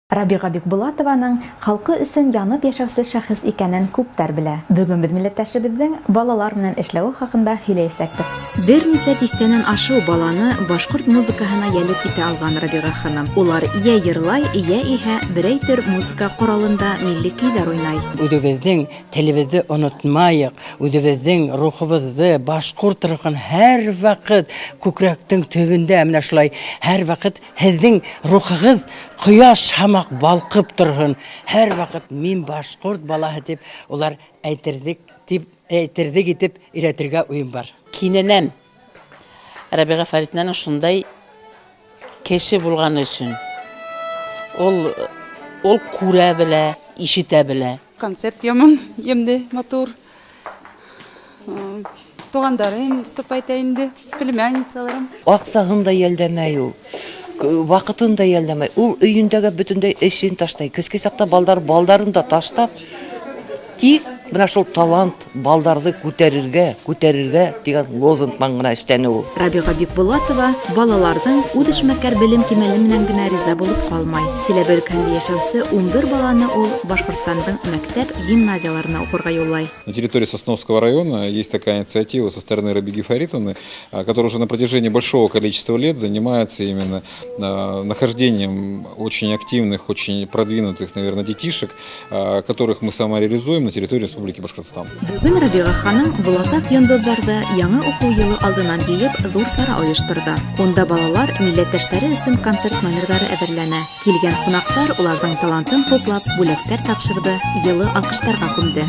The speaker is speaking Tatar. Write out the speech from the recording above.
Рабига Бикбулатованың халкы өчен янып яшәүче шәхес икәнен күптәр белә. Бүген без милләттәшебезнең балалар белән эшләүе хакында һөйләйсәк. Бернисә тиктәнен ашау баланы башкорт музыкаһына ялеп итә алган Рабига ханым. Улар я йырлай, я иһә берәйтер музыка коралында милли көйләр уйнай. Үзебезнең телебезне онытмайык, үзебезнең рухыбызны, башкорт рухын һәр вакыт күкрәктең төбендә менә шулай һәр вакыт һезнең рухыгыз кояш һәм балкып торган һәр вакыт мин башкорт балаһы дип улар әйтердек итеп өйрәтергә уем бар. Киненем Рабига Фаритның шундай кеше булган өчен. Ул күрә белә, ишетә белә. Концерт яман, емде мотор. Тугандарым выступать инде, племянницаларым. Аксагын да ялдамай ул. Вакытын да ялдамай. Ул өйүндәге бүтүндәй эшен таштай. Киске сакта балдарын да таштап, тик менә шул талант балдарды күтәрергә дигән лозунгтан гына эштәне ул. Рабига Бикбулатова балаларның үдешмәкәр белем кимәле менән генә риза булып калмай. Силәбе өлкәндә яшәүче 11 баланы ул Башкортстанның мәктәп, гимназияларына укырга юллай. На территории Сосновского района есть такая инициатива со стороны Рабиги Фаритовны, которая уже на протяжении большого количества лет занимается именно нахождением очень активных, очень продвинутых, наверное, детишек, которых мы самореализуем на территории Республики Башкортостан. Бүген Рабига ханым буласак йондызларда яңа уку елы алдыннан диеп зур сара оештырды. Онда балалар милләттәшләре өчен концерт номерлары әзерләнә. Килгән кунаклар уларның талантын хуплап, бүләкләр тапшырды, елы алкыштарга күмде.